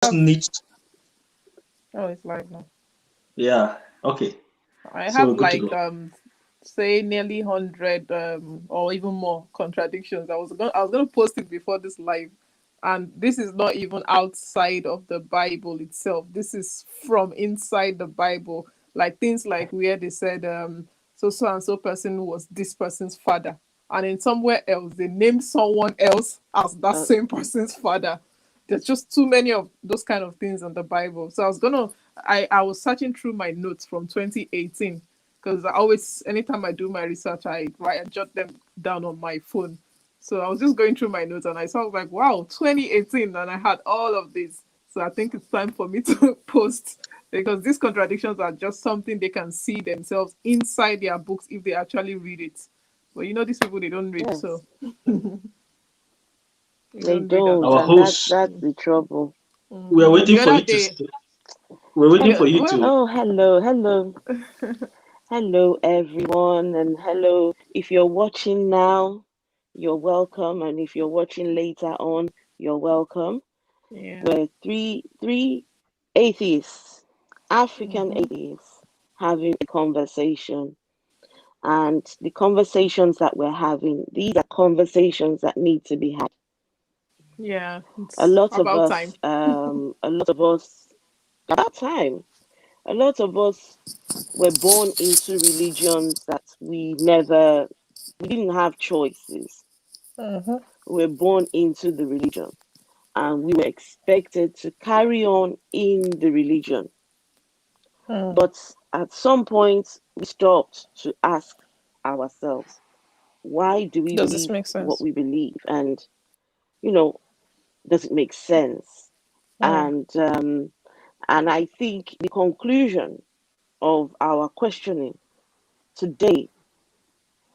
have need. oh, it's live now. Yeah. Okay. I So have we're good to like go. say nearly 100 or even more contradictions. I was gonna post it before this live, and this is not even outside of the Bible itself. This is from inside the Bible, like things like where they said so and so person was this person's father, and in somewhere else they named someone else as that Uh, same person's father. There's just too many of those kind of things in the Bible. So I was searching through my notes from 2018, because I always, anytime I do my research, I jot them down on my phone. So I was just going through my notes and I saw like, wow, 2018, and I had all of this. So I think it's time for me to post, because these contradictions are just something they can see themselves inside their books if they actually read it. But these people, they don't read, so yes, they they don't read at don't, Our all. and host, that's the trouble. we are waiting The for other you to. day, We're waiting for you well, to. Oh, hello, hello, hello, everyone, and hello. If you're watching now, you're welcome, and if you're watching later on, you're welcome. yeah. We're three atheists, African Hmm. atheists, having a conversation. And the conversations that we're having, these are conversations that need to be had. Yeah, A it's lot of about time. us, about time. A lot of us were born into religions that we didn't have choices. Hmm. We were born into the religion, and we were expected to carry on in the religion. Hmm. But at some point, we stopped to ask ourselves, why do we Does this believe make what sense? we believe? And, you know, does it make sense? Hmm. And and I think the conclusion of our questioning today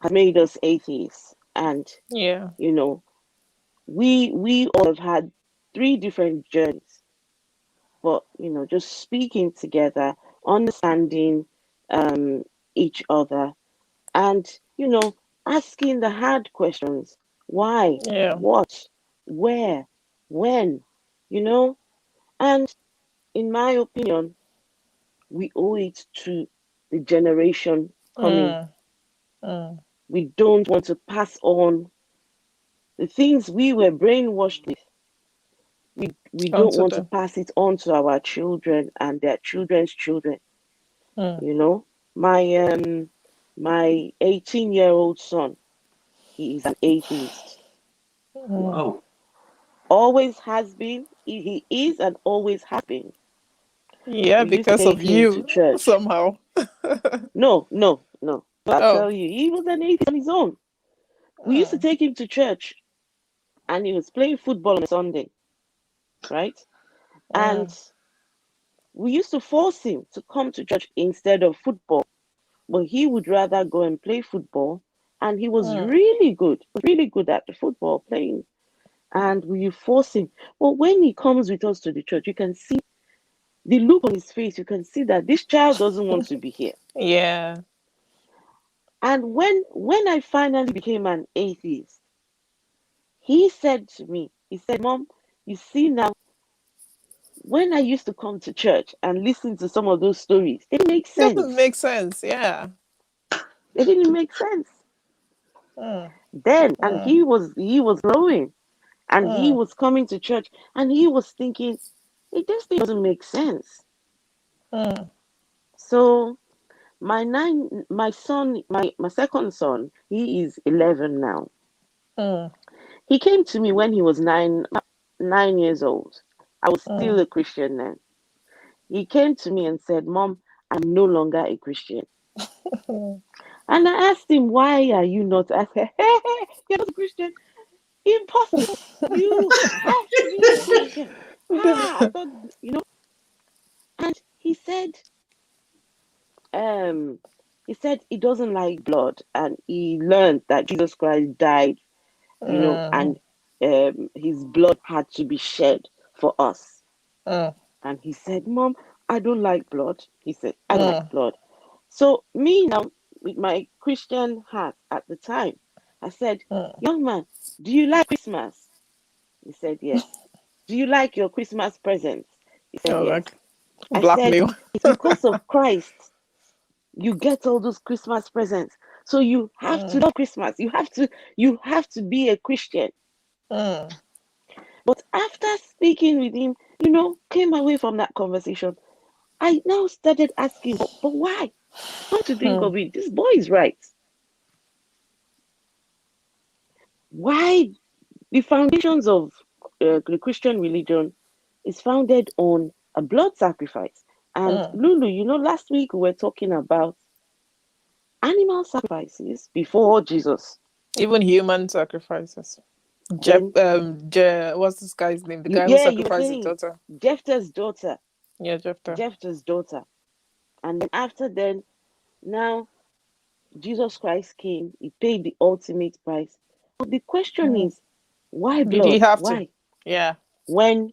has made us atheists. And Yeah. you know, we all have had three different journeys, but just speaking together, understanding each other, and asking the hard questions: why, Yeah. what, where, when, you know. And in my opinion, we owe it to the generation coming. Mm. Mm. We don't want to pass on the things we were brainwashed with. We don't Onto want to them. pass it on to our children and their children's children. Mm. You know, my my 18-year-old son, he is an atheist. Mm. Wow. Always has been. He is and always has been. Yeah, We used to because of take him to you church. somehow. No, no, no. I'll Oh. tell you, he was an atheist on his own. We used to Mm. take him to church, and he was playing football on a Sunday, right? And Mm. we used to force him to come to church instead of football, but he would rather go and play football. And he was Mm. really good at the football playing. And we force him. But when he comes with us to the church, you can see the look on his face. You can see that this child doesn't want to be here. Yeah. And when I finally became an atheist, he said to me, he said, Mom, you see now, when I used to come to church and listen to some of those stories, they didn't make Doesn't sense. make sense. Yeah. They didn't make sense. Mm. Then, and Mm. he was growing, and he Mm. was coming to church, and he was thinking, hey, this thing doesn't make sense. Mm. So my second son, he is 11 now. Mm. He came to me when he was 9 years old. I was still Mm. a Christian then. He came to me and said, Mom, I'm no longer a Christian. Mm. And I asked him, why are you not? I said, hey, you're not a Christian? Impossible. You have to be a Christian. I thought, you know. And um, he said he doesn't like blood, and he learned that Jesus Christ died, and Mm. his blood had to be shed for us. Mm. And he said, Mom, I don't like blood. He said, I don't like Mm. blood. So me now, with my Christian heart at the time, I said, Mm. young man, do you like Christmas? He said, yes. Do you like your Christmas presents? He said, Oh, yes. like I said, blackmail. it's because of Christ you get all those Christmas presents. So you have to love Christmas. You have to be a Christian. But after speaking with him, came away from that conversation, I now started asking, but why? Come to think of it, this boy is right. Why the foundations of the Christian religion is founded on a blood sacrifice. And Lulu, last week we were talking about animal sacrifices before Jesus. Even human sacrifices. Then, What's this guy's name? The you guy who yeah, you were sacrificed his saying daughter. Jephthah's daughter. Yeah, Jephthah. Jephthah's daughter. And then after then, now Jesus Christ came, he paid the ultimate price. But the question is, why Did he blood? have to? Why? Yeah. When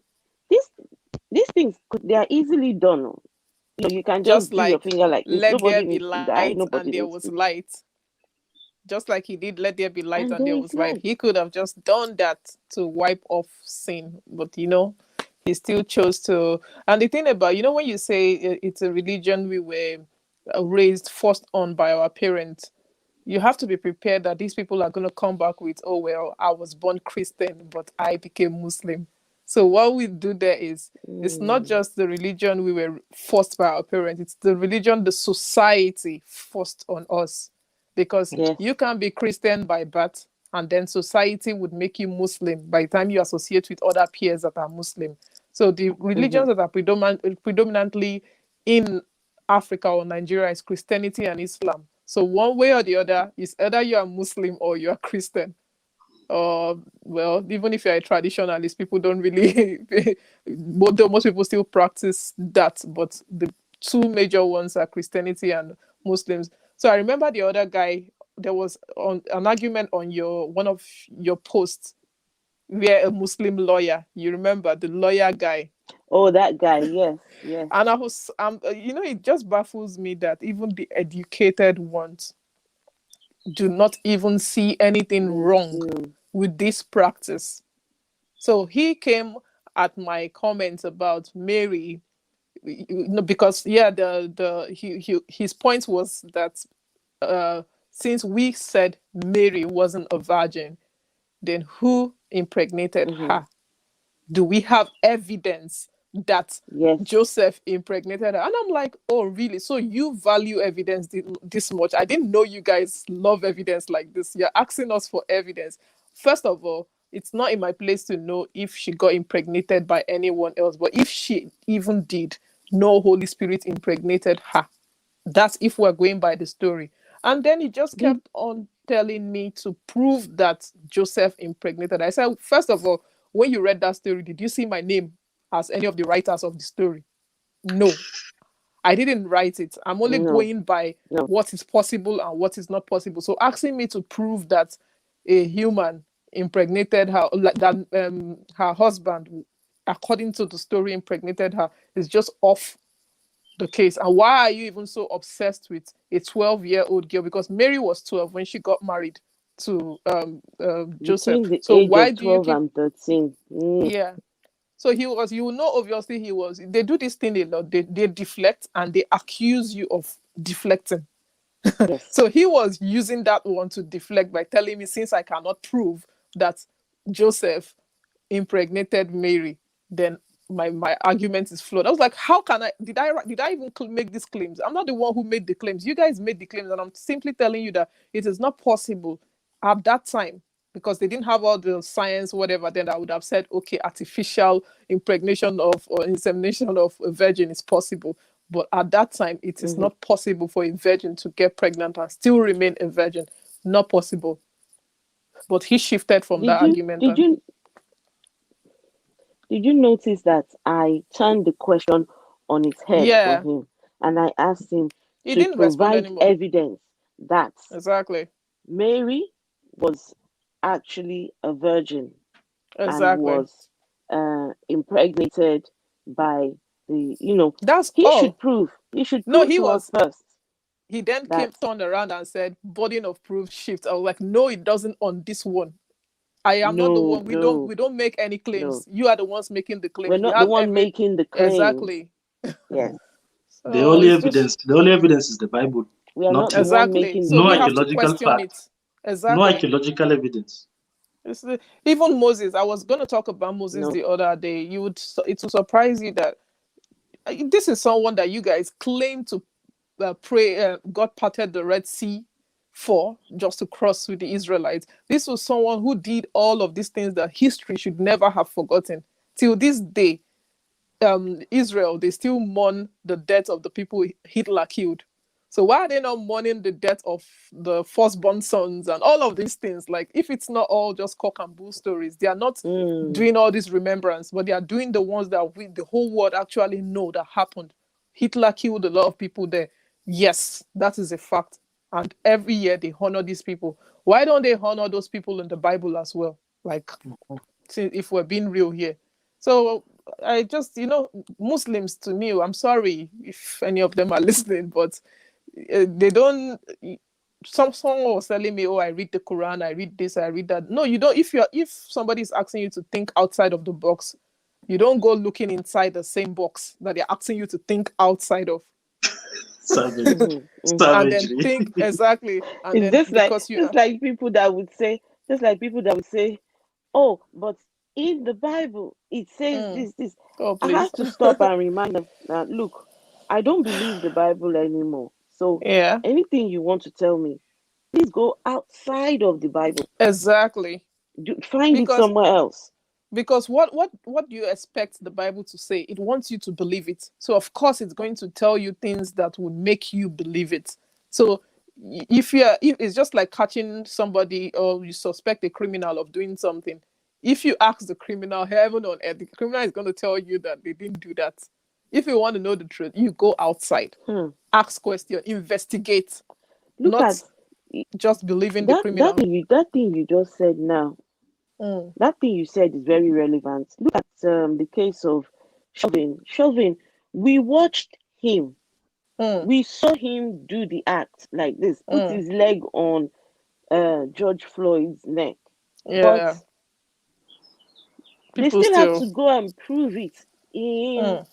these things, they are easily done. You can just Just do your like finger like this. let there Nobody be needs to die. light and Nobody there needs was to. light. Just like he did let there be light And and there there is was light. light. He could have just done that to wipe off sin. But he still chose to. And the thing about, when you say it's a religion we were raised first on by our parents, you have to be prepared that these people are going to come back with, oh, well, I was born Christian, but I became Muslim. So what we do there is, it's not just the religion we were forced by our parents, it's the religion the society forced on us. Because Yes. you can be Christian by birth, and then society would make you Muslim by the time you associate with other peers that are Muslim. So the religions that are predominantly in Africa or Nigeria is Christianity and Islam. So one way or the other, is either you are Muslim or you are Christian. Or well, even if you're a traditionalist, people don't really though most people still practice that, but the two major ones are Christianity and Muslims. So I remember the other guy, there was an argument on one of your posts where a Muslim lawyer, you remember the lawyer guy. Oh, that guy. Yes. Yes. And I was, it just baffles me that even the educated ones do not even see anything wrong with this practice. So he came at my comments about Mary, because his point was that since we said Mary wasn't a virgin, then who impregnated her? Do we have evidence that Yes. Joseph impregnated her? And I'm like, oh, really? So you value evidence this much? I didn't know you guys love evidence like this. You're asking us for evidence. First of all, it's not in my place to know if she got impregnated by anyone else, but if she even did, no Holy Spirit impregnated her. That's if we're going by the story. And then he just Did kept on telling me to prove that Joseph impregnated. I said, first of all, when you read that story, did you see my name as any of the writers of the story? No, I didn't write it. I'm only no. going by No. what is possible and what is not possible. So asking me to prove that a human impregnated her, like that her husband, according to the story, impregnated her, is just off the case. And why are you even so obsessed with a 12-year-old girl? Because Mary was 12 when she got married to Joseph. Between the So age why of do you 12 keep? and 13. Yeah. So you know, obviously he was. They do this thing a lot. They deflect and they accuse you of deflecting. Yes. So he was using that one to deflect by telling me, since I cannot prove that Joseph impregnated Mary, then my argument is flawed. I was like, how can I? Did I even make these claims? I'm not the one who made the claims. You guys made the claims, and I'm simply telling you that it is not possible at that time, because they didn't have all the science, whatever. Then I would have said, okay, artificial impregnation of or insemination of a virgin is possible. But at that time, it is not possible for a virgin to get pregnant and still remain a virgin. Not possible. But he shifted from Did that you argument did and you did you notice that I turned the question on its head for yeah, him, and I asked him he to didn't respond provide anymore. evidence that Exactly. Mary was actually a virgin and Exactly. was impregnated by That's he all. should No, prove he to us was. first He then that turned around and said, burden of proof shift. I was like, no, it doesn't on this one. I am not the No, one. no, We don't make any no. claims. You are the ones making the We're claims. We not the have one every making the claims. exactly. Yes. So it's just The only evidence is the Bible, We are not the nothing. one exactly. making the So No we have to claims. archaeological question fact, it. no Exactly. archaeological evidence. Even Moses. I was going to talk about Moses No. the other day. It will surprise you that this is someone that you guys claim to pray. God parted the Red Sea for just to cross with the Israelites. This was someone who did all of these things that history should never have forgotten. Till this day, Israel, they still mourn the death of the people Hitler killed. So why are they not mourning the death of the firstborn sons and all of these things? Like, if it's not all just cock and bull stories, they are not Mm. doing all this remembrance, but they are doing the ones that the whole world actually know that happened. Hitler killed a lot of people there. Yes, that is a fact. And every year they honor these people. Why don't they honor those people in the Bible as well? Like, if we're being real here. So I just, Muslims to me, I'm sorry if any of them are listening, but they don't. Someone was telling me, "Oh, I read the Quran, I read this, I read that." No, you don't. If somebody is asking you to think outside of the box, you don't go looking inside the same box that they're asking you to think outside of, Savage, Mhm, mhm. and then savagery. think exactly, and It's then just like because you just like people that would say, oh, but in the Bible it says mm, this. oh I please, have to stop and remind them that look, I don't believe the Bible anymore. So yeah, anything you want to tell me, please go outside of the Bible. exactly, Find it because somewhere else. what do you expect the Bible to say? It wants you to believe it. So of course it's going to tell you things that would make you believe it. So if it's just like catching somebody, or you suspect a criminal of doing something. If you ask the criminal, heaven on earth, the criminal is going to tell you that they didn't do that. If you want to know the truth, you go outside, Hmm. ask questions, investigate, Look not at just believing the that criminal. thing you just said now. Mm, That thing you said is very relevant. Look at the case of Chauvin. Chauvin, we watched him. mm, We saw him do the act like this, put mm. his leg on George Floyd's neck. But Yeah, they people still have still. to go and prove it in Mm.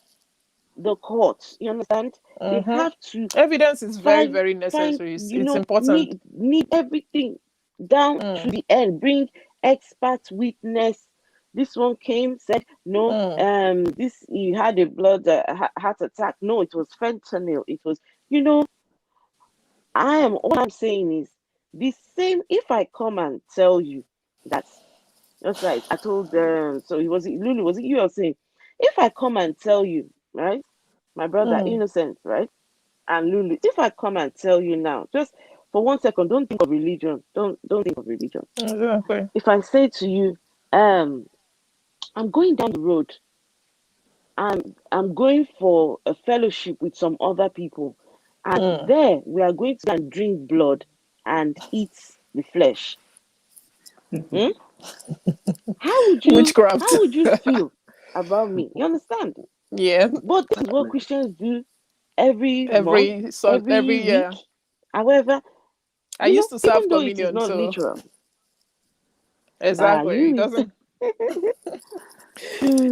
the court. You understand? They Mm-hmm. have to Evidence is very, find very find necessary. It's important. need everything down to Mm, the end. Bring expert witness. This one came, said no, mm, this he had a blood heart attack. No, it was fentanyl. It was, you know, what I'm saying is the same. If I come and tell you that, just like I told them, so it was it Lulu, was it you are saying? If I come and tell you, right, my brother mm. innocent, right? And Lulu, if I come and tell you now, just for 1 second, don't think of religion. Don't think of religion. Exactly. If I say to you, um, I'm going down the road and I'm going for a fellowship with some other people, and Mm. there we are going to go and drink blood and eat the flesh. Hmm? Witchcraft. How would you feel about me? You understand? Yeah. But this is what Christians do every month, every Every week. year. However, I used to serve even though it is communion, not so literal, exactly. It you doesn't.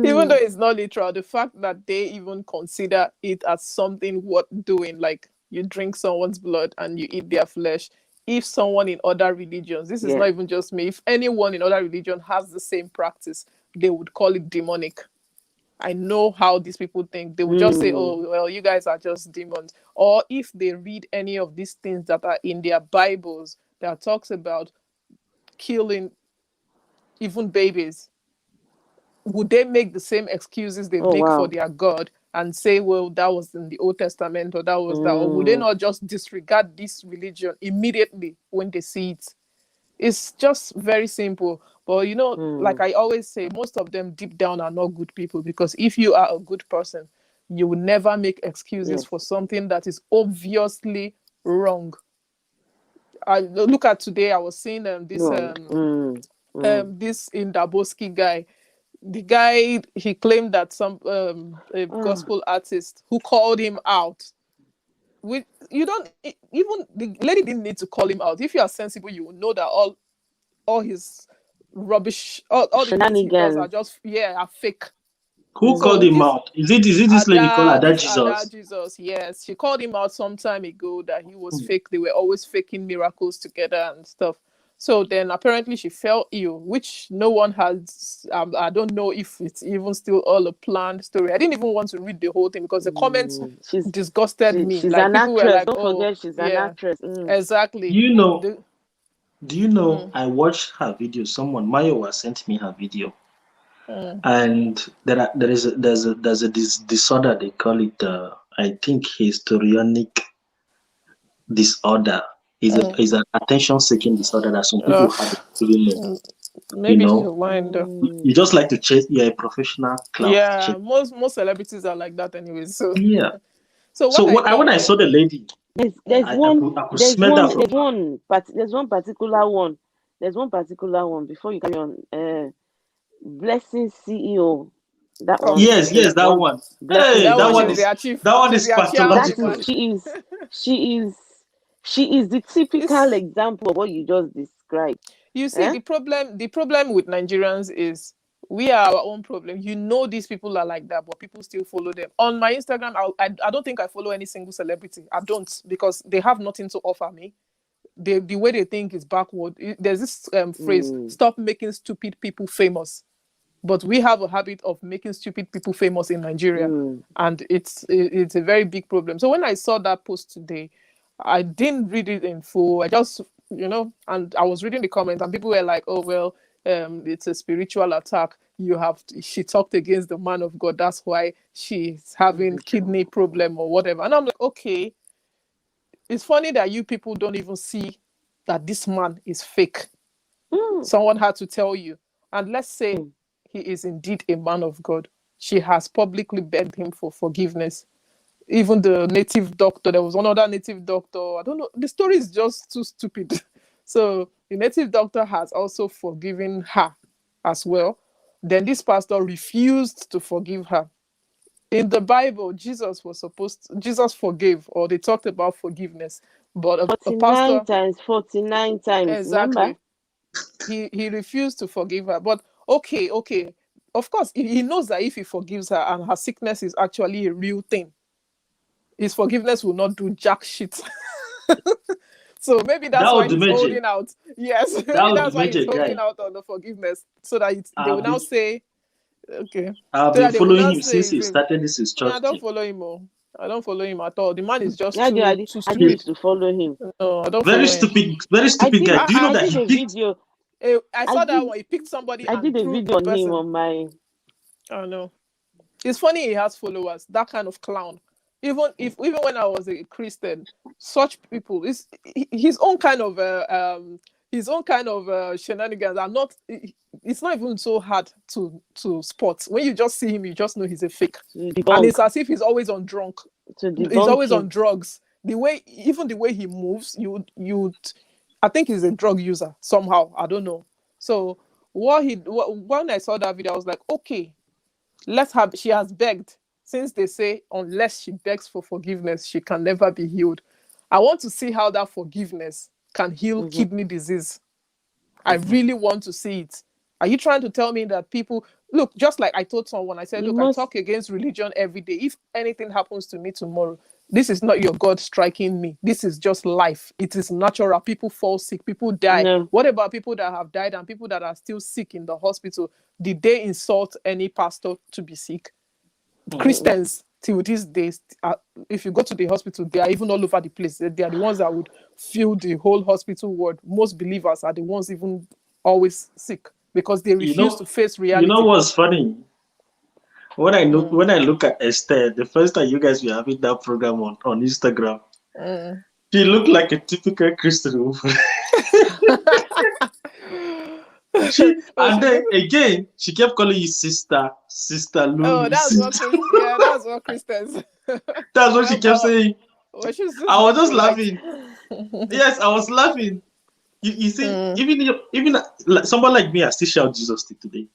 Even though mm, it's not literal, the fact that they even consider it as something worth doing, like you drink someone's blood and you eat their flesh. If someone in other religions, this is yeah. not even just me, if anyone in other religion has the same practice, they would call it demonic. I know how these people think. They would just say, Mm, oh, well, you guys are just demons. Or if they read any of these things that are in their Bibles that talks about killing even babies, would they make the same excuses they oh make for wow. their God and say, well, that was in the Old Testament or that was that? Or would they Mm, not just disregard this religion immediately when they see it? It's just very simple. But like mm, I always say, most of them deep down are not good people, because if you are a good person, you will never make excuses yes. for something that is obviously wrong. I look at today. I was seeing Wrong. Mm. this Indaboski guy. The guy, he claimed that some a Ah, gospel artist who called him out. With you don't even the lady didn't need to call him out. If you are sensible, you will know that all his rubbish. All the things he does are Shenanigans. just are fake. Who called So him this out? Is it this lady called Ada Ada Jesus? Jesus, yes, she called him out some time ago that he was Hmm. fake. They were always faking miracles together and stuff. So then apparently she fell ill, which no one has. I don't know if it's even still all a planned story. I didn't even want to read the whole thing because the comments disgusted me. She's Like an people were actress. like, Don't "Oh, forget she's an yeah, actress. Do exactly." you know? The, Do you know? mm, I watched her video. Someone Mayowa sent me her video, mm, and there's a disorder they call it. I think histrionic disorder mm. is an attention seeking disorder that some people Uh, have. Even know, mm, you maybe she's know, lying though. you just like to chase. You're a professional clout Yeah, chase. most celebrities are like that anyway. So Yeah. so So what I when know, I saw the lady, mm, I could smell that from her. There's one particular one. There's one particular one. Before you carry on, Blessing CEO. That oh, one Yes, is that one. one. Blessing Hey, that that one one she's CEO. is their chief. that one She's is their chair of That the pathological. is man. she is she is the typical It's example of what you just described. you see Eh? the problem with Nigerians is we are our own problem. You know these people are like that, but people still follow them. On my Instagram, I don't think I follow any single celebrity. I don't because they have nothing to offer me. The way they think is backward. There's this phrase: Mm, "Stop making stupid people famous." But we have a habit of making stupid people famous in Nigeria, mm, and it's a very big problem. So when I saw that post today, I didn't read it in full. I just and I was reading the comments, and people were like, "Oh well, it's a spiritual attack. She talked against the man of God. That's why she's having kidney spiritual. problem or whatever." And I'm like, okay, it's funny that you people don't even see that this man is fake. Mm, Someone had to tell you. And let's say mm. he is indeed a man of God. She has publicly begged him for forgiveness. Even the native doctor, there was another native doctor. I don't know. The story is just too stupid. So the native doctor has also forgiven her as well. Then this pastor refused to forgive her. In the Bible, Jesus forgave, or they talked about forgiveness. But a 49 pastor, times, 49 times. Remember? exactly, he refused to forgive her. But okay, of course he knows that if he forgives her and her sickness is actually a real thing, his forgiveness will not do jack shit. So maybe That that's why was the he's major. holding out. Yes, That maybe was the that's why he's major holding guy. out on the forgiveness, so that they will I've now been say, okay, I've so been that they will following now him say since it's he him. started this his Me, I church don't thing. follow him. Oh. I don't follow him at all. The man is just Yeah, too I did He, stupid. used to follow him. No, I don't very follow him. stupid, very stupid guy. Do you know Uh-uh. I that did he a picked? video. I I saw that did one. He picked somebody I and did a threw video the on him person. on my. I don't know. It's funny he has followers. That kind of clown. Even when I was a Christian, such people is his own kind of shenanigans are not. It's not even so hard to spot. When you just see him, you just know he's a fake, To and debunk it's as if he's always on drunk. to He's debunk always him. on drugs. Even the way he moves, I think he's a drug user somehow. I don't know. So when I saw that video, I was like, okay, she has begged, since they say unless she begs for forgiveness she can never be healed. I want to see how that forgiveness can heal Hmm. kidney disease. I really want to see it. Are you trying to tell me that people look, just like I told someone, I said, You look, I must talk against religion every day. If anything happens to me tomorrow, this is not your God striking me. This is just life. It is natural. People fall sick, people die. no. What about people that have died and people that are still sick in the hospital? Did they insult any pastor to be sick? Mm-mm. Christians till these days, if you go to the hospital, they are even all over the place. They are the ones that would fill the whole hospital ward. Most believers are the ones even always sick because they You refuse to know, face you know reality. what's funny? Mm, When I look at Esther, the first time you guys were having that program on Instagram, mm. she looked like a typical Christian woman. Oh, And she's then even. again, she kept calling you sister, sister Oh, Lulu, that's what sister. Chris. Yeah, that's what Christians. That's what she kept Well, saying. well, she's I just was being just polite. laughing. Yes, I was laughing. You see, Mm, even like someone like me, I still shout Jesus till today.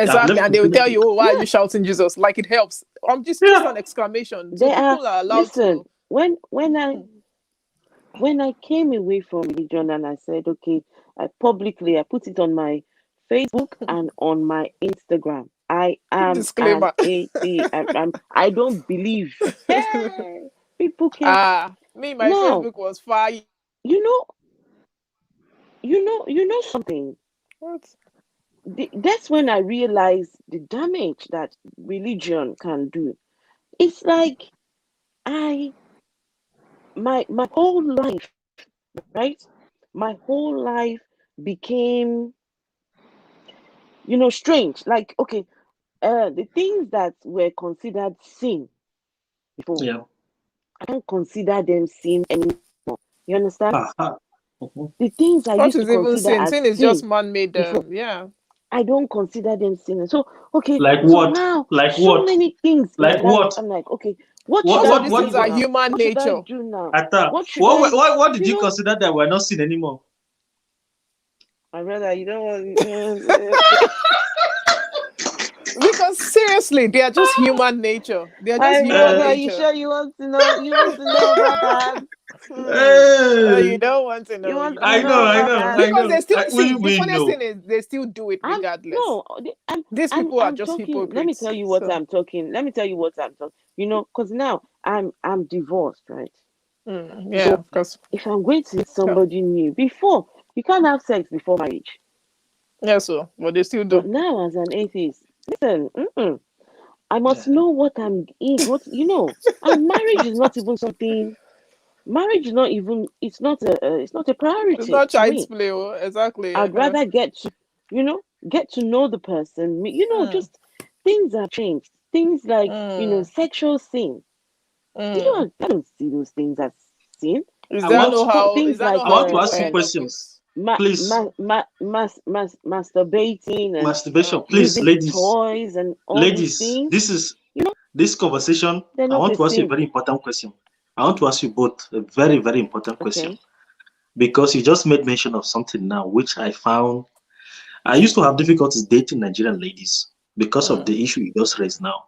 I've exactly, left and they will tell Christianity. you, "Oh, why are Yeah, you shouting Jesus?" Like it helps. Just Yeah, an exclamation. So they are. people are allowed Listen, to. when I came away from religion and I said, okay, I put it on my Facebook and on my Instagram. I am Disclaimer. an atheist. I don't believe. Hey, people can Me, my now. Facebook was fire. You know, you know something. What? That's when I realized the damage that religion can do. It's like my whole life, right? My whole life became, strange. Like, okay, the things that were considered sin before, Yeah. I don't consider them sin anymore. You understand? Aha. Mhm. The things I What used to is even consider sin? as Sin is just sin man-made. before, Yeah. I don't consider them sin. So, okay, Like so what? now Like so what? many things in my Like life, what? I'm like, okay, what should Most I of these do things are now? human What should I nature. do now? Atta, What should I, what did you you know, consider that we're not seen anymore? my brother, you don't want, Because seriously, they are just human nature. They are just my human brother, Uh, you nature. sure you want to know? You want to know about that? Hmm. You hey, don't want to You know. want You to I don't know, know want to I about know. know, that? I Because know. they still see, the We funniest know. thing is they still do it I'm regardless. no, I'm These I'm people are I'm just talking. Let me hypocrites. tell you what So I'm talking. Let me tell you what I'm talking. Because now I'm divorced, right? yeah, So of course. if I'm going to meet Yeah. somebody new, before you can't have sex before marriage. Yeah, so but they still But do. now, as an atheist, listen, I Yeah. must know what I'm in. And marriage is not even something. Marriage is not even. It's not a It's priority not to child's me. play, exactly. I'd rather get to know the person. Mm, Just things have changed. Things like mm, sexual sin. mm. I don't see those things as sin. Is I there want no how? Is Things that like not I how want to people ask you end up with? questions. Please. masturbating and Masturbation, please, using ladies. toys and all these Ladies, things. this is You know, this conversation. they're I not want a to ask you a sin. very important question. I want to ask you both a very, very important question Okay. because you just made mention of something now, which I found I used to have difficulties dating Nigerian ladies because of Mm, the issue you just raised now.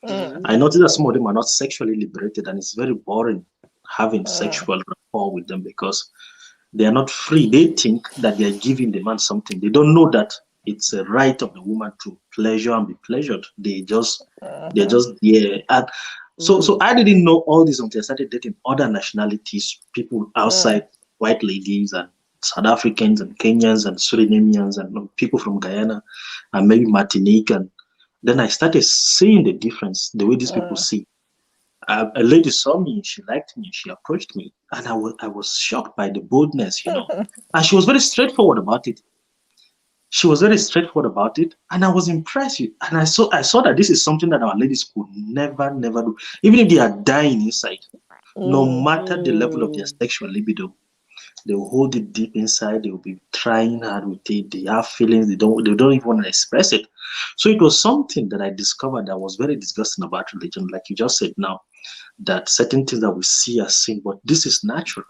mm, I noticed that some of them are not sexually liberated, and it's very boring having mm, sexual rapport with them because they are not free. They think that they are giving the man something. They don't know that it's a right of the woman to pleasure and be pleasured. They're mhm, just there. And so Mm. I didn't know all this until I started dating other nationalities, people mm, outside, white ladies and South Africans and Kenyans and Surinamians and people from Guyana and maybe Martinique. And then I started seeing the difference, the way these people mm. see. A lady saw me, she liked me, she approached me, and I was shocked by the boldness. And she was very straightforward about it. She was very straightforward about it, and I was impressed. And I saw that this is something that our ladies could never, never do. Even if they are dying inside, no Mm. matter the level of their Mm. sexual libido, they will hold it deep inside. They will be trying hard with it. They have feelings. They don't even want to express it. So it was something that I discovered that was very disgusting about religion, like you just said now, that certain things that we see as sin, but this is natural.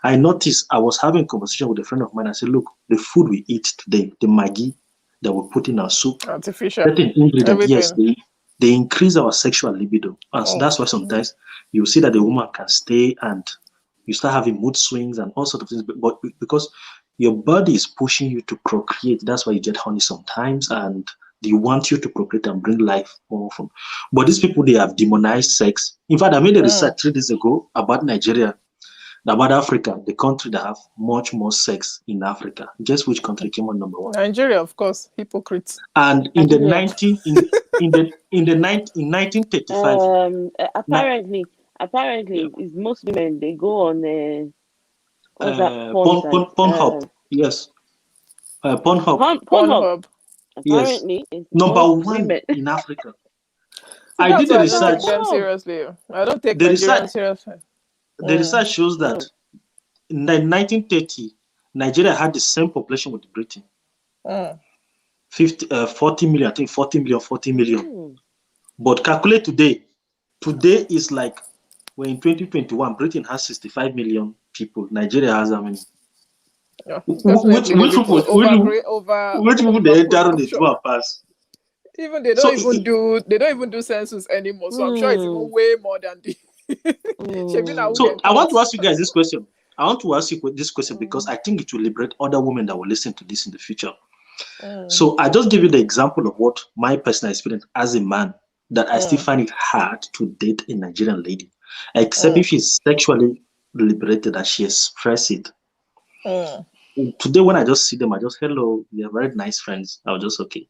I noticed I was having a conversation with a friend of mine. I said, look, the food we eat today, the Maggi that we put in our soup, Artificial. certain ingredients, yes, Everything. they increase our sexual libido. And so Oh. that's why sometimes you see that the woman can stay and you start having mood swings and all sorts of things. But because your body is pushing you to procreate, that's why you get horny sometimes and they want you to procreate and bring life more often. But these people, they have demonized sex. In fact, I made a Mm. research 3 days ago about Nigeria, about Africa, the country that have much more sex in Africa. Guess which country came on number one? Nigeria, of course, hypocrites. And in the Nigeria. 19 in 1935, Apparently, it's most women. They go on what's that porn site? Pornhub, yes, Pornhub, Pornhub. Pornhub. yes, Apparently, it's number most one women. in Africa. See, I that's did the why I don't Now, take research. them Pornhub. seriously. I don't take The research, Nigerians seriously. the Mm. research shows that Mm. in 1930, Nigeria had the same population with Britain, Mm. 40 million, I think 40 million, 40 million. Mm. But calculate today. Today is like we're in 2021. Britain has 65 million people. Nigeria has how many? Yeah, Which definitely. which They've people over which people they enter on the overpopulation. do and pass? Even they don't So even do census anymore. So I'm sure it's even Mm. way more than the. Shebi na who Mm. can so I want count. to ask you guys this question. I want to ask you this question because Mm. I think it will liberate other women that will listen to this in the future. So I just give you the example of what my personal experience as a man, that I still find it hard to date a Nigerian lady, except if she's sexually liberated and she expresses it. Today, when I just see them, I just, hello, we are very nice friends. I was just okay.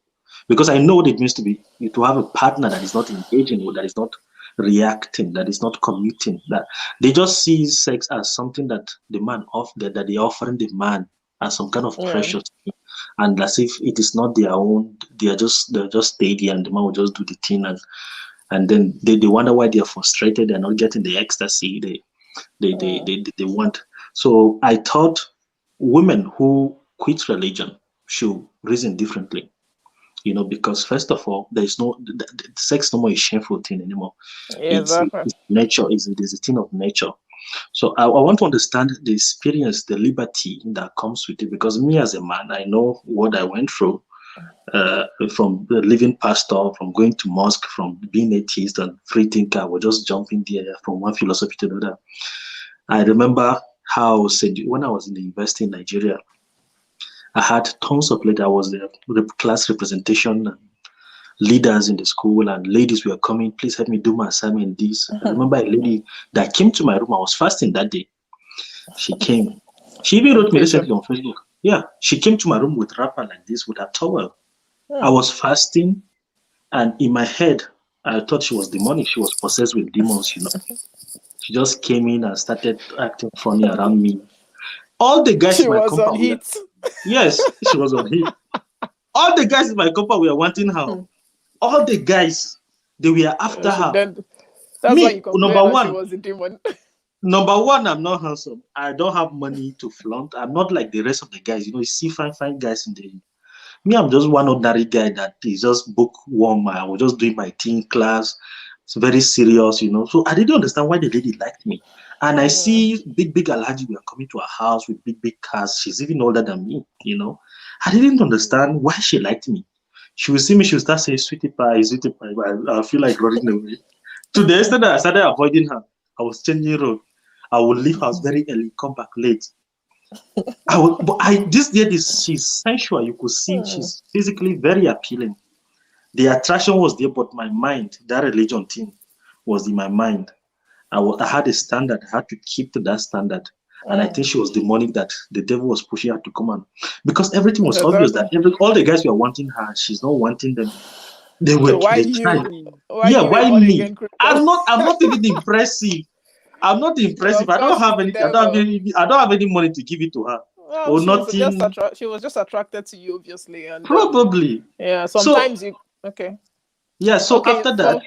Because I know what it means to have a partner that is not engaging, or that is not reacting, that is not committing. That they just see sex as something that the man that they're offering the man as some kind of precious thing. And as if it is not their own, they're just steady, and the man will just do the thing, and then they wonder why they are frustrated, they're not getting the ecstasy they want. So I thought women who quit religion should reason differently, because first of all, there is the sex no more a shameful thing anymore. It's nature, it is a thing of nature. So I want to understand the experience, the liberty that comes with it, because me as a man, I know what I went through, from the living pastor, from going to mosque, from being atheist and free thinker. I was just jumping there from one philosophy to another. I remember how when I was in the university in Nigeria, I had tons of ladies. I was the class representation leaders in the school, and ladies were coming, please help me do my assignment, this. I remember a lady that came to my room. I was fasting that day. She came. She even wrote me recently on Facebook. Yeah, she came to my room with wrapper like this, with a towel. I was fasting, and in my head, I thought she was demonic. She was possessed with demons, She just came in and started acting funny around me. All the guys in my compound, yes, she was on heat. All the guys in my compound were wanting her. All the guys, they were after her. That's why you number one, she was a demon. Number one, I'm not handsome. I don't have money to flaunt. I'm not like the rest of the guys. You see fine guys in the... Me, I'm just one ordinary guy that is just bookworm. I was just doing my teen class. It's very serious, So I didn't understand why the lady liked me. And I see big Alhaji were coming to her house with big cars. She's even older than me, I didn't understand why she liked me. She would see me, she would start saying, sweetie pie. I feel like running away. To the extent that I started avoiding her. I was changing road. I would leave house very early, come back late. This lady, she's sensual. You could see she's physically very appealing. The attraction was there, but my mind, that religion thing was in my mind. I had a standard. I had to keep to that standard. And I think she was demonic, that the devil was pushing her to come on. Because everything was obvious that all the guys were wanting her. She's not wanting them. They were trying. Why me? I'm not even impressive. I'm not impressive. I don't have anything. I don't have any money to give it to her. Well, she was just attracted to you, obviously, and probably. Yeah. Sometimes okay. Yeah. So after that.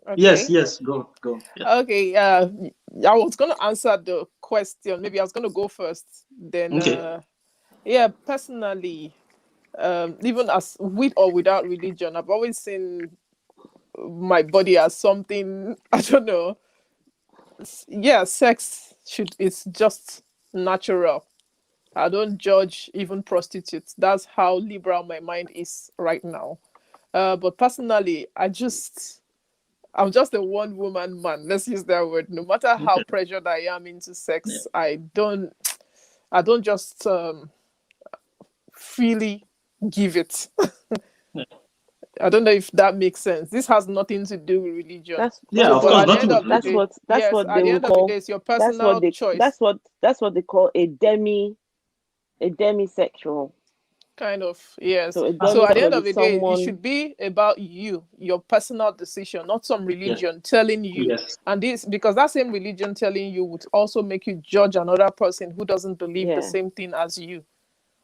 Okay. Yes. Go. Yeah. Okay. I was gonna answer the question. Maybe I was gonna go first. Then. Okay. Personally, even as with or without religion, I've always seen my body as something, I don't know. Yeah, sex it's just natural. I don't judge even prostitutes. That's how liberal my mind is right now. But personally, I'm just a one woman man. Let's use that word. No matter how pressured I am into sex, I don't just freely give it. I don't know if that makes sense. This has nothing to do with religion. That's what they will call. It's your personal choice. That's what they call a demisexual. Kind of, yes. So at the end of the day, it should be about you, your personal decision, not some religion telling you. Yes. And this, because that same religion telling you would also make you judge another person who doesn't believe the same thing as you.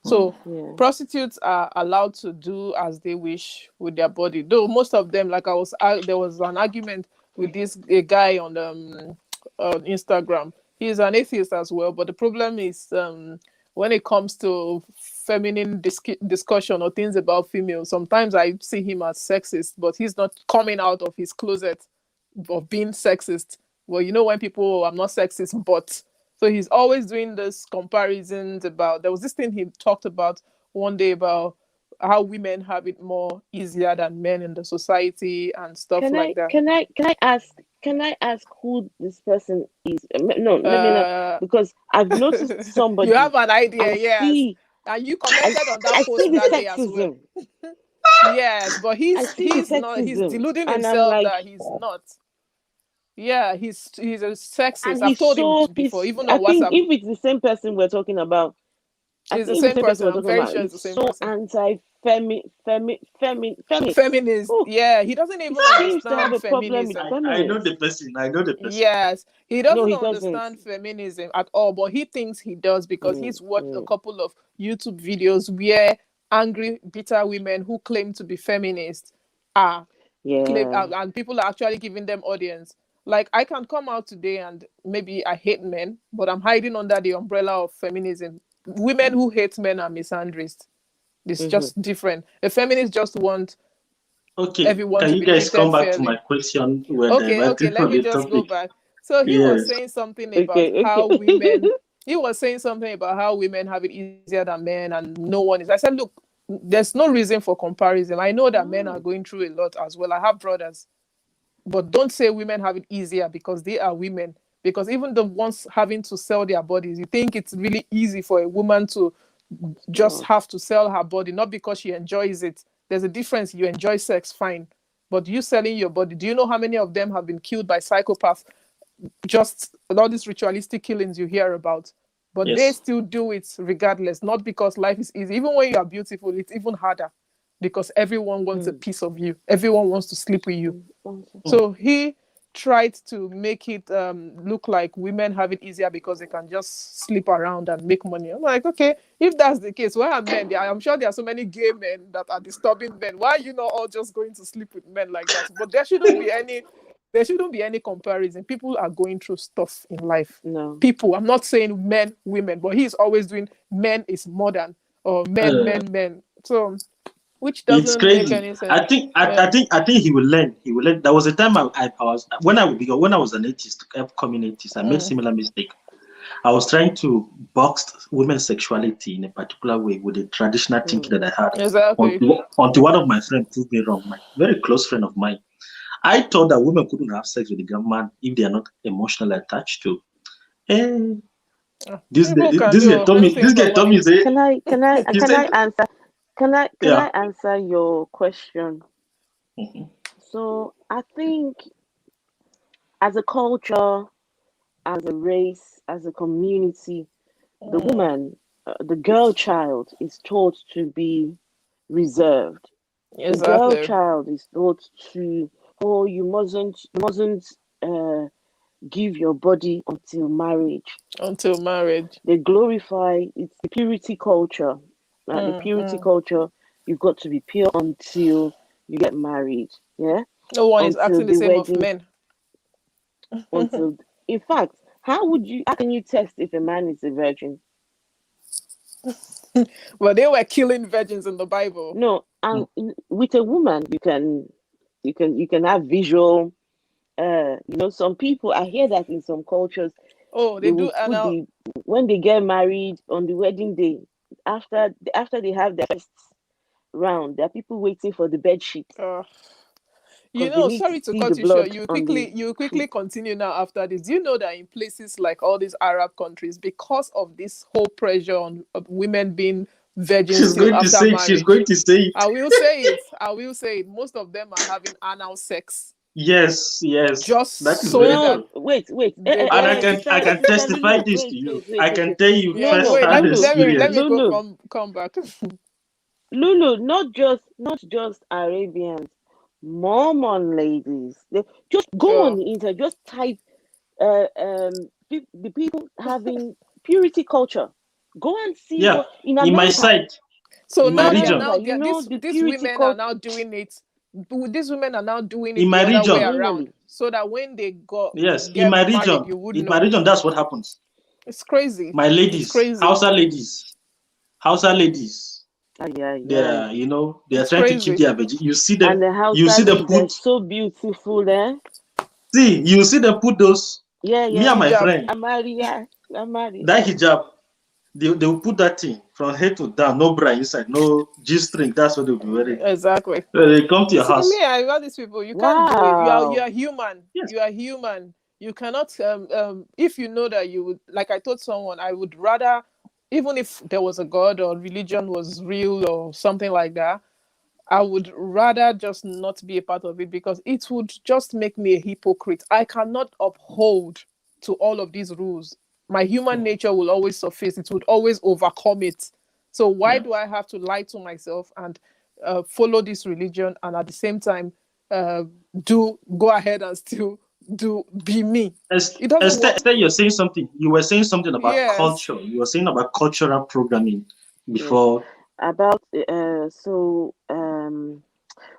So prostitutes are allowed to do as they wish with their body. Though most of them, like there was an argument with a guy on Instagram. He's an atheist as well, but the problem is when it comes to feminine discussion or things about females, sometimes I see him as sexist, but he's not coming out of his closet of being sexist. Well, when people, I'm not sexist, but... So he's always doing this comparisons about... There was this thing he talked about one day about how women have it more easier than men in the society and stuff like that. Can I ask who this person is? No, let me know, because I've noticed somebody. You have an idea, yes. And you I commented on that I post see the that day as well. sexism. Yes, but I see the he's not, he's sexism, deluding and I'm himself like, that he's not. Yeah, he's a sexist. and I've he's told him so before, even I on think WhatsApp. if it's the same person we're talking about, I He's the think it's the same same person person. we're I'm talking very about. sure it's the It's same so person. feminist. Feminist. Oh, Yeah, he doesn't he even seems to have understand a problem with feminism. I know feminists. the person. I know the person. Yes, he No, doesn't he doesn't. understand feminism at all, but he thinks he does because Mm, he's watched a mm, couple of YouTube videos where angry, bitter women who claim to be feminists are yeah. and people are actually giving them audience. Like I can come out today and maybe I hate men, but I'm hiding under the umbrella of feminism. Women who hate men are misandrists. It's Mm-hmm. just different. The feminists just want Okay, everyone can to you be guys come treated back to my fairly. question? We're Okay, diverting let from me the just go topic. back. So he was Yes. saying something about Okay, how okay. women, he was saying something about how women have it easier than men and no one is. I said, look, there's no reason for comparison. I know that men are Mm, going through a lot as well. I have brothers, but don't say women have it easier because they are women. Because even the ones having to sell their bodies, you think it's really easy for a woman to it's just not. have to sell her body, not because she enjoys it. There's a difference. You enjoy sex, fine. But you selling your body, do you know how many of them have been killed by psychopaths? Just all these ritualistic killings you hear about. But they Yes. still do it regardless, not because life is easy. Even when you are beautiful, it's even harder because everyone wants a Mm, piece of you. Everyone wants to sleep with you. mm, mm, Mm. So he tried to make it look like women have it easier because they can just sleep around and make money. I'm like, okay, if that's the case, why are men? I'm sure there are so many gay men that are disturbing men. Why are you not all just going to sleep with men like that? But there shouldn't be any comparison. People are going through stuff in life. no. People, I'm not saying men, women, but he's always doing men is modern or Uh, men. So which it's doesn't make crazy. any sense. I Yeah. think he will learn. He will learn. There was a time I was when I was an atheist, upcoming atheist, I made Mm, similar mistake. I was trying to box women's sexuality in a particular way with the traditional thinking Mm, that I had. exactly. Until one of my friends proved me wrong. My very close friend of mine. I thought that women couldn't have sex with the man if they are not emotionally attached to. Eh, People can do this anything for guy told me money. say he can said I answer can yeah. I answer your question? Mhm. So I think as a culture, as a race, as a community, the Mm, woman, the girl child is taught to be reserved. The girl exactly. child is taught to, oh, you mustn't give your body until marriage. Until marriage. They glorify it's the purity culture. The Mm, purity mm. culture, you've got to be pure until you get married. Yeah, No one is until acting the the same of wedding. men. Until, in fact, how can you test if a man is a virgin? But they were killing virgins in the Bible. No, and with a woman, you can have visual. Some people, I hear that in some cultures, Oh, they they do will put anal. when they get married on the wedding day, after they have their first round, there are people waiting for the bed sheet Uh, because they need to sorry to see the cut you short. blood on the You will sheet. quickly continue now after this. Do you know that in places like all these Arab countries, because of this whole pressure on women being virgins She's still going to after say it. She's marriage, going to say it. I will say it. I will say it. Most of them are having anal sex Yes, yes. That just is so very No, that true. wait. they And don't. I can Sister testify Lulu, this to wait, you. wait, wait, I wait, can wait. tell you No, No, no, first wait. hand Lulu, Let me experience. go Lulu, come back. Lulu. Not just Arabians, Mormon ladies. They just go on Oh. the internet, just type the people having purity culture. Go and see Yeah, what in in my America. side, So in my In now region, America, the these purity women are culture. now doing it. These women are now doing in it the my other way region, around, Subliminally. so that when they yes, get married, you would in my know. region, that's what happens. It's crazy. My It's ladies, crazy. Hausa ladies, Ay, ay, they ay. are, they are It's trying to keep crazy. their virgin. And the You Hausa see them ladies are put, so beautiful, eh? you see them put those, Yeah, me yeah. and my Hijab. friend, Amaria. Amaria. that hijab, they will put that thing from head to down, no bra inside, no G string, that's what they'll be wearing. Exactly. They come to your See me, house. I got these people. You can't do it. You Wow. are human. Yes. You are human. You cannot if you know that you would, like I told someone, I would rather even if there was a God or religion was real or something like that, I would rather just not be a part of it because it would just make me a hypocrite. I cannot uphold to all of these rules. My human nature will always surface. It would always overcome it. So why Yeah. do I have to lie to myself and follow this religion and at the same time uh, do go ahead and still do be me? It doesn't Esther, work. Esther, you're saying something. You were saying something about Yes. culture. You were saying about cultural programming Yes. before. About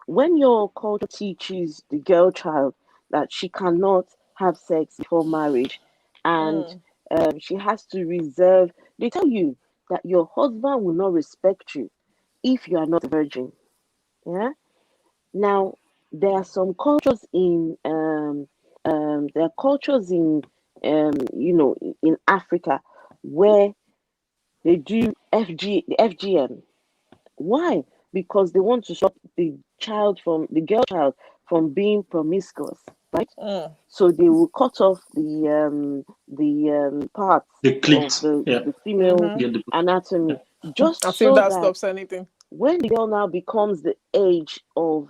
when your culture teaches the girl child that she cannot have sex before marriage, and Mm. she has to reserve, they tell you that your husband will not respect you if you are not a virgin. Yeah. Now, there are some cultures in there are cultures in in Africa where they do FGM. Why? Because they want to stop the girl child from being promiscuous, right? Mm. So they will cut off the parts The of clit. Yeah. the female Mm-hmm. Yeah. Yeah. anatomy, just As if so that that stops anything. when the girl now becomes the age of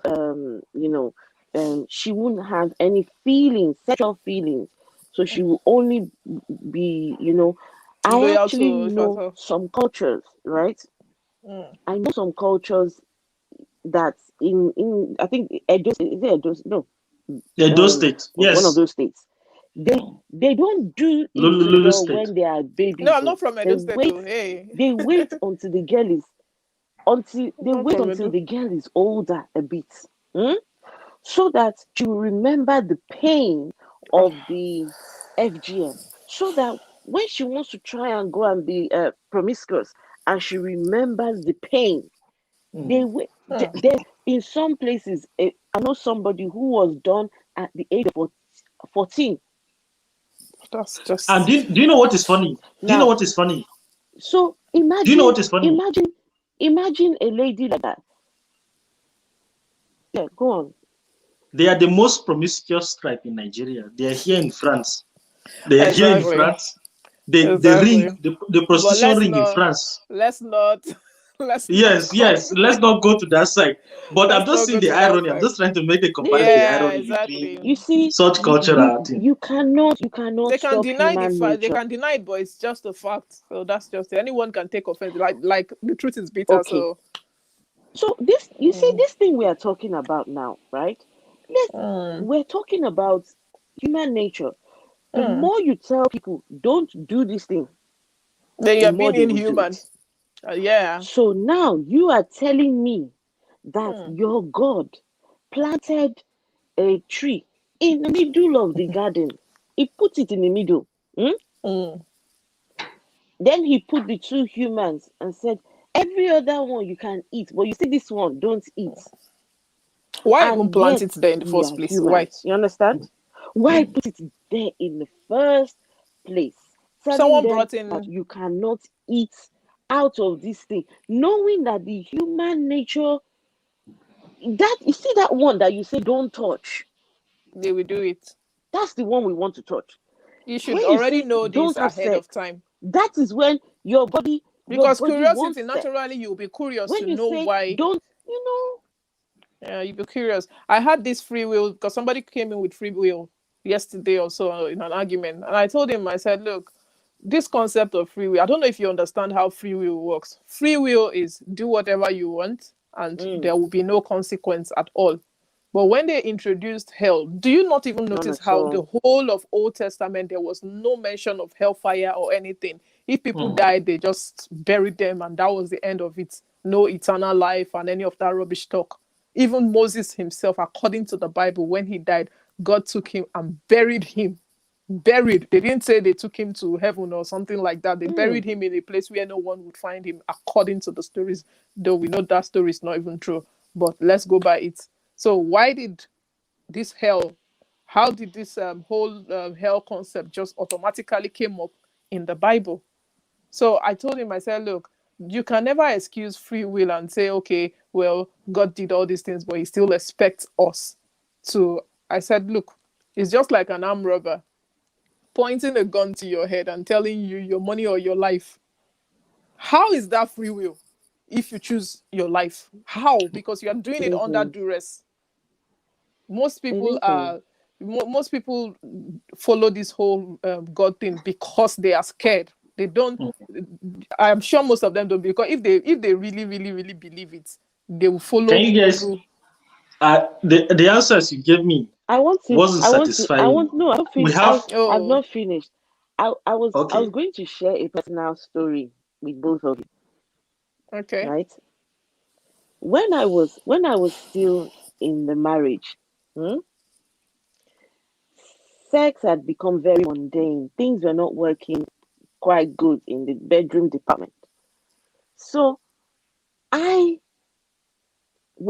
she wouldn't have any feelings, sexual feelings, so she will only be, I Loyal actually to if at know all. some cultures, right? Mm. I know some cultures that in I think Edo, is it Edo? No, Those states. one of Yes. those states. They don't do it to the Lulu girl state. when they are No, babies. I'm So not from they Edo State wait, though. Hey. they wait until the girl is until I'm they not wait from until Edo. the girl is older a bit, hmm? So that she will remember the pain of the FGM. So that when she wants to try and go and be promiscuous, and she remembers the pain, they Mm. will. Hmm. There's in some places. I know somebody who was done at the age of 14. That's And just do you know what is funny? Do you know Now, what is funny? so Do you know what is funny? imagine a lady like that. Yeah, go on. They are the most promiscuous tribe in Nigeria. They are here in France. They are here in exactly. France. The ring, Exactly. the But prostitution ring in France. let's not let's not Yes, come yes. Let's not go to that side. But I'm let's just not seeing go the to that irony. I'm side. just trying to make the This comparison, is the Yeah, irony exactly. between you see such cultural thing. you cannot They can stop deny the human fact, they nature. can deny it, but it's just a fact. So that's just it. Anyone can take offense. Like the truth is bitter, Okay. so So this you see mm, this thing we are talking about now, right? Let's mm, We're talking about human nature. The mm. more you tell people don't do this thing, They the are more being they will do inhuman. it. Yeah. So now you are telling me that Mm, your God planted a tree in the middle of the garden. He put it in the middle. Hmm? mm. Then he put the two humans and said, every other one you can eat, but you see this one, don't eat. Why even And plant yet it there in the we first are place? Why? humans. You understand? Why put it there in the first place? Telling Someone them brought that in you cannot eat out of this thing, knowing that the human nature, that you see that one that you say don't touch, they will do it. that's the one we want to touch. You should When you already say know this don't have ahead of sex, time. that is when your Because body curiosity, wants sex. naturally, you'll be curious When to you know say why. don't, you know, Yeah, you'll be curious. I had this free will because somebody came in with free will yesterday or so in an argument. And I told him, I said, look, this concept of free will, I don't know if you understand how free will works. Free will is do whatever you want and mm, there will be no consequence at all. But when they introduced hell, do you not even none notice at how the all. whole of Old Testament there was no mention of hellfire or anything? If people Mm. died, they just buried them and that was the end of it. No eternal life and any of that rubbish talk. Even Moses himself, according to the Bible, when he died, God took him and buried him. Buried. They didn't say they took him to heaven or something like that. They Mm, buried him in a place where no one would find him, according to the stories, though we know that story is not even true. But let's go by it. So why did this hell, how did this whole hell concept just automatically came up in the Bible? So I told him, I said, look, you can never excuse free will and say, okay, well, God did all these things, but he still expects us to. I said, look, it's just like an armed robber pointing a gun to your head and telling you your money or your life. How is that free will if you choose your life? How? Because you are doing It it under isn't. duress. Most It people isn't. are most people follow this whole God thing because they are scared. They don't. Mm. I'm sure most of them don't, because if they really really really believe it, they will Can follow you guys? through. The answers you gave me I want to. wasn't I want to. I satisfying. want. No, I don't We finish. have I've Oh, not finished. I was okay. going to share a personal story with both of you, okay. right? When I was still in the marriage, hmm, sex had become very mundane. Things were not working quite good in the bedroom department. So I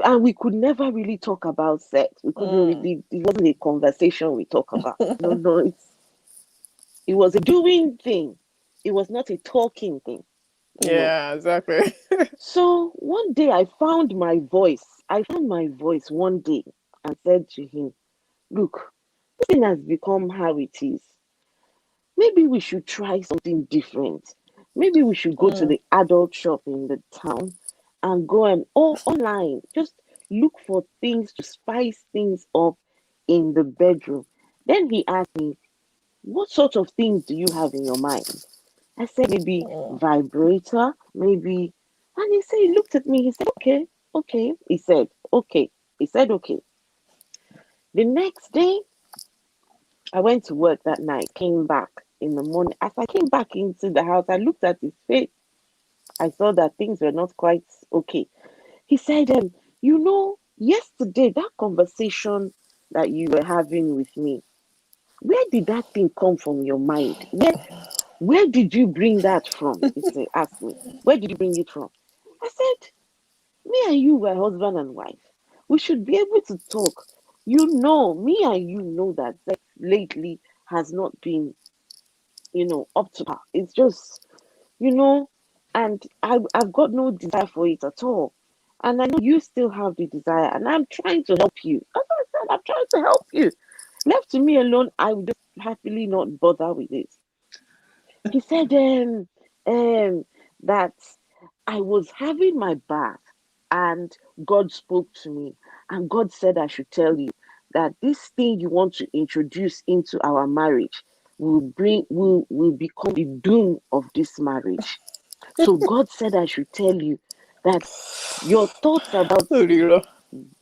and we could never really talk about sex. We couldn't Mm. really. It wasn't a conversation we talk about. No, no, it was a doing thing. It was not a talking thing. Yeah, exactly. So one day I found my voice. I found my voice one day and said to him, "Look, this thing has become how it is. Maybe we should try something different. Maybe we should go to Mm. the adult shop in the town and go and or online. Just look for things to spice things up in the bedroom." Then he asked me, "What sort of things do you have in your mind?" I said, "Maybe Mm. vibrator, maybe." And he looked at me, he said, "Okay, okay." He said, "Okay." He said, "Okay." The next day, I went to work that night, came back in the morning. As I came back into the house, I looked at his face. I saw that things were not quite okay. He said, yesterday, that conversation that you were having with me, where did that thing come from your mind? Where did you bring that from?" He said, asked me, "Where did you bring it from?" I said, "Me and you were husband and wife. We should be able to talk. Me and you know that sex lately has not been, up to par. It's just, you know, and I've got no desire for it at all. And I know you still have the desire, and I'm trying to help you." As I said, I'm trying to help you. Left to me alone, I would just happily not bother with it. He said that I was having my bath and God spoke to me, and God said I should tell you that this thing you want to introduce into our marriage will become the doom of this marriage. So God said I should tell you that your thoughts about Oliro.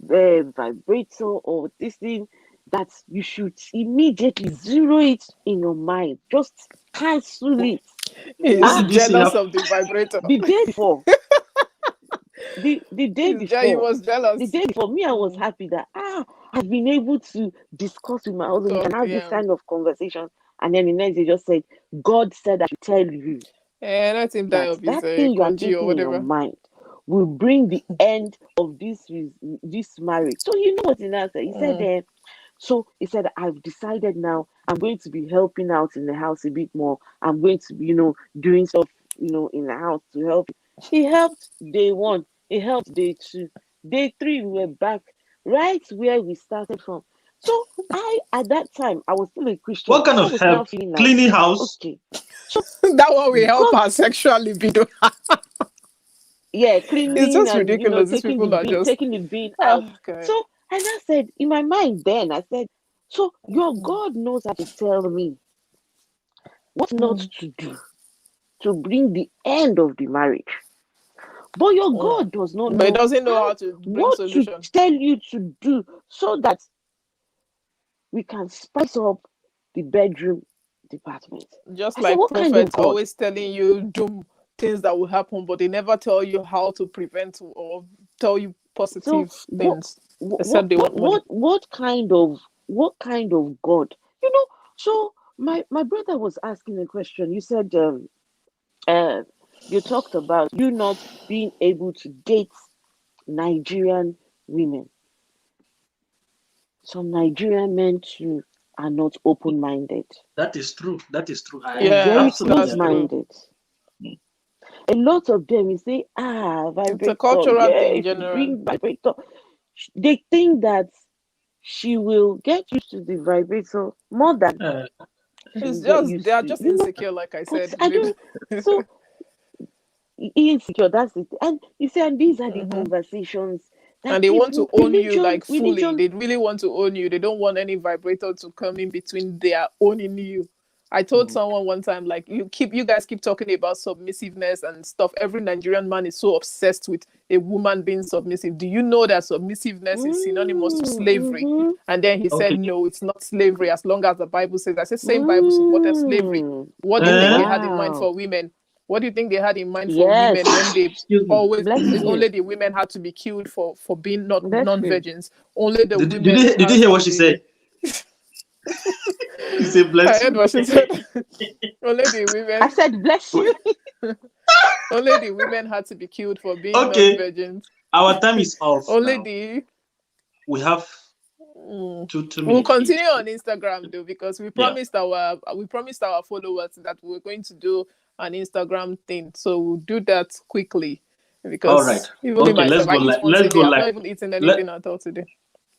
vibrator or this thing, that you should immediately zero it in your mind. Just cancel it. What He's Ah, did you say jealous happened? of the vibrator. the day before, the day He before, was jealous. me, I was Mm. happy that I've been able to discuss with my husband. We can Talk, have this yeah. kind of conversation. And then the next day just said, God said I should tell you And let him die that of his that thing you are conge or thinking in your whatever. mind will bring the end of this marriage. So you know what he now said? He said, Mm. so he said, "I've decided now I'm going to be helping out in the house a bit more. I'm going to be, doing stuff, in the house to help." He helped day one. He helped day two. Day three, we were back right where we started from. So at that time, I was still a Christian. What kind I of was now help? feeling like, Cleaning house? okay, so That one will help God, our sexual libido. yeah, It's cleaning just and, ridiculous. These people are just. taking the bin out. Oh, God. So, and I said, in my mind then, I said, so your God knows how to tell me what not Mm. to do to bring the end of the marriage. But your Mm. God does not But he know doesn't know how, how to bring what to solution. tell you to do so that we can spice up the bedroom department. Just I said, like what kind of prophets God? always telling you doom things that will happen, but they never tell you how to prevent or tell you So positive what things, except they want money. what kind of God? You know, so my brother was asking a question. You said uh you talked about you not being able to date Nigerian women. Some Nigerian men too are not open-minded. That is true. That is true. I They're very Yes, absolutely that's agree. true. close-minded. Mm. A lot of them, you say, It's a vibrator, cultural yeah, thing, if you generally. bring vibrator, they think that she will get used to the vibrator more than Uh, she It's will get just they used are to, just insecure, like I but said. I They don't. So insecure. That's it. And you see, and these are the conversations that And they want to own you like fully. religion. They really want to own you. They don't want any vibrator to come in between their owning you. I told someone one time, like, you guys keep talking about submissiveness and stuff. Every Nigerian man is so obsessed with a woman being submissive. Do you know that submissiveness is synonymous to slavery? And then he said, no, it's not slavery as long as the Bible says. I said, same Bible supported slavery. What do you think they had in mind for women? What do you think they had in mind for women when they always it's only the women had to be killed for being not non-virgins? Only the women. Did you hear what she said? You said bless I heard what she said. Only the women. I said bless you. Only the women had to be killed for being non-virgins. Our time is off. Only we have 2 minutes. We'll continue on Instagram though, because we promised our followers that we're going to do an Instagram thing. So we'll do that quickly. Because all right. Let's go live. I'm not even eating anything at all today.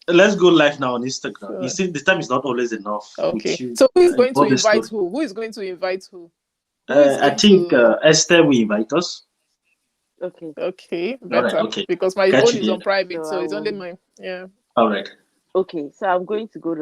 Let's go live now on Instagram. Sure. You see, the time is not always enough. Okay. So who is going to invite who? Who is going to invite who? I think Esther will invite us. Okay. Okay. Better. Right, okay. Because my phone is on private, so it's only mine. Yeah. All right. Okay. So I'm going to go live.